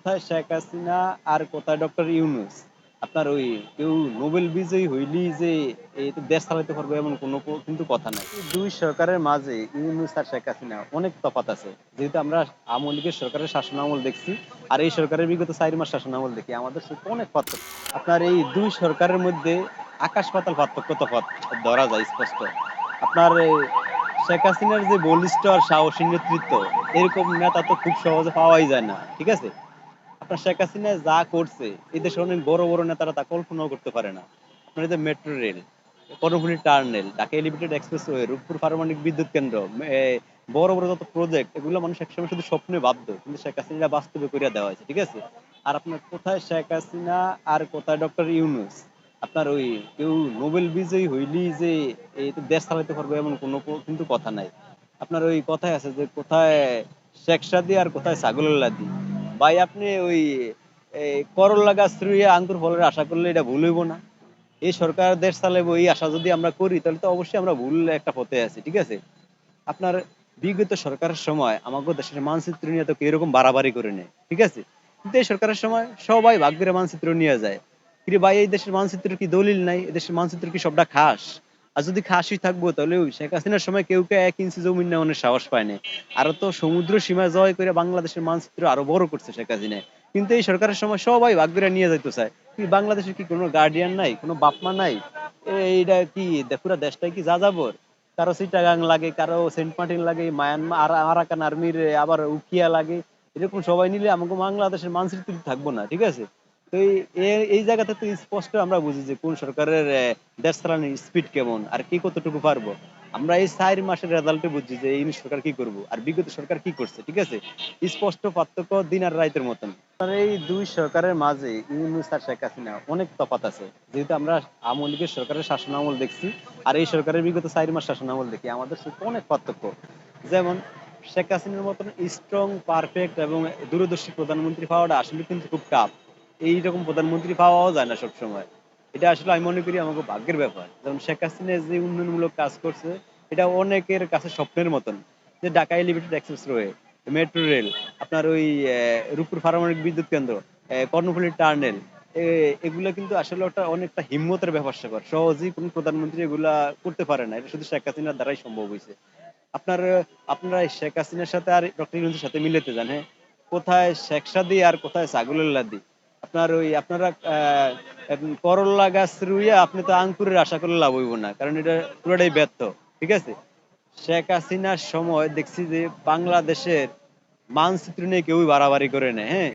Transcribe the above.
কোথায় শেখ হাসিনা আর কোথায় ডক্টর ইউনূস? আপনার ওই কেউ নোবেল বিজয়ী হইলেই যে এই দেশ চালাতে পারবে এমন কোনো কিন্তু কথা নাই। এই ২ সরকারের মাঝে ইউনূস আর শেখ হাসিনা অনেক তফাৎ আছে। যেহেতু আমরা আওয়ামী লীগের সরকারের শাসনামল দেখছি আর এই সরকারের বিগত ৪ মাস শাসনামল দেখি। আমাদের সাথে অনেক পার্থক্য। আপনার এই ২ সরকারের মধ্যে আকাশ পাতাল পার্থক্য তফাৎ ধরা যায় স্পষ্ট। আপনার শেখ হাসিনার যে বলিষ্ঠ আর সাহসী নেতৃত্ব, এরকম নেতা তো খুব সহজে পাওয়াই যায় না। ঠিক আছে? আপনার শেখ হাসিনা যা করছে, এদেশে অনেক বড়, বড় নেতারা তা কল্পনাও করতে পারে না। আপনার এই যে metro rail, Karnaphuli tunnel, Dhaka elevated expressway, Rooppur পারমাণবিক বিদ্যুৎ কেন্দ্র, বড়, বড় যত প্রজেক্ট এগুলো মানুষ একসময় শুধু স্বপ্নে ভাবত। কিন্তু শেখ হাসিনা বাস্তবে কইরা দেওয়া হয়েছে। ঠিক আছে? আর আপনার কোথায় শেখ হাসিনা আর কোথায় ডক্টর ইউনূস? আপনার ওই কেউ নোবেল বিজয়ী হইলেই যে এই দেশ চালাতে পারবে এমন কোনো কিন্তু কথা নাই। আপনার ওই কথায় আছে যে কোথায় শেখ সাদী আর কোথায় ছাগলের লাদি। ভাই আপনি ওই করল্লা গাছ রুইয়ে আঙ্গুর ফলের আশা করলে এটা ভুল হইব না। এই সরকার দেশ চালাবো এই আশা যদি আমরা করি তাহলে তো অবশ্যই আমরা ভুল একটা পথে আছি। ঠিক আছে? আপনার বিগত সরকারের সময় আমাগো দেশের মানচিত্র নিয়ে তো এরকম বাড়াবাড়ি করে নেয়। ঠিক আছে? কিন্তু এই সরকারের সময় সবাই ভাগ করে মানচিত্র নিয়ে যায়। কিরে ভাই এই দেশের মানচিত্রের কি দলিল নাই? এই দেশের মানচিত্র কি সবটা খাস? আর যদি খাসই থাকবো তাহলে ওই শেখ হাসিনার সময় কেউ ১ ইঞ্চি জমি নেওয়ানোর সাহস পায় নাই। আরো তো সমুদ্র সীমা জয় করে বাংলাদেশের মানচিত্র আরো বড় করছে শেখ হাসিনা। কিন্তু এই সরকারের সময় সবাই ভাগ করে নিয়ে যাইতে চায়। কি বাংলাদেশের কি কোনো গার্ডিয়ান নাই? কোনো বাপ মা নাই? এইটা কি পুরা দেশটাই কি যাযাবর? কারো চিটাগাং লাগে, কারো সেন্ট মার্টিন লাগে, মায়ানমার আরাকান আর্মির আবার উকিয়া লাগে। এরকম সবাই নিলে আমাকে বাংলাদেশের মানচিত্র থাকবো না। ঠিক আছে? তো এই জায়গাতে তো স্পষ্ট আমরা বুঝি যে কোন সরকারের দেশ চালানোর স্পিড কেমন আর কে কতটুকু পারবো। আমরা এই ৪ মাসের রেজাল্টে বুঝছি যে এই সরকার কি করবো আর বিগত সরকার কি করছে। ঠিক আছে? স্পষ্ট পার্থক্য দিন আর রাইতের মতন। আর এই ২ সরকারের মাঝে ইউনূস আর শেখ হাসিনা অনেক তফাৎ আছে। যেহেতু আমরা আওয়ামী লীগের সরকারের শাসনামল দেখছি আর এই সরকারের বিগত ৪ মাস শাসনামল দেখি। আমাদের সাথে অনেক পার্থক্য। যেমন শেখ হাসিনার মতন স্ট্রং, পারফেক্ট এবং দূরদর্শী প্রধানমন্ত্রী পাওয়াটা আসলে কিন্তু খুব টাফ। এইরকম প্রধানমন্ত্রী পাওয়াও যায় না সবসময়। এটা আসলে আমি মনে করি আমাকে ভাগ্যের ব্যাপার। যেমন শেখ হাসিনা যে উন্নয়নমূলক কাজ করছে, এটা অনেকের কাছে স্বপ্নের মতন। যে Dhaka elevated expressway, metro rail, আপনার ওই রূপপুর পারমাণবিক বিদ্যুৎ কেন্দ্র, কর্ণফুলী টার্নেল, এগুলা কিন্তু আসলে ওটা অনেকটা হিম্মতের ব্যাপার-স্যাপার। সহজেই কোন প্রধানমন্ত্রী এগুলা করতে পারে না। এটা শুধু শেখ হাসিনার দ্বারাই সম্ভব হইছে। আপনার আপনারা এই শেখ হাসিনার সাথে আর ডক্টর ইউনূসের সাথে মিলাতে যান, হ্যাঁ? কোথায় শেখ সাদী আর কোথায় ছাগলের লাদি। আপনার ওই আপনারা করল্লা গাছ রুইয়া আপনি তো আঙ্কুরের আশা করলে লাভ হইব না। কারণ এটা পুরাটাই ব্যর্থ। ঠিক আছে? শেখ হাসিনার সময় দেখছি যে বাংলাদেশের মানচিত্র নিয়ে কেউই বাড়াবাড়ি করে না, হ্যাঁ?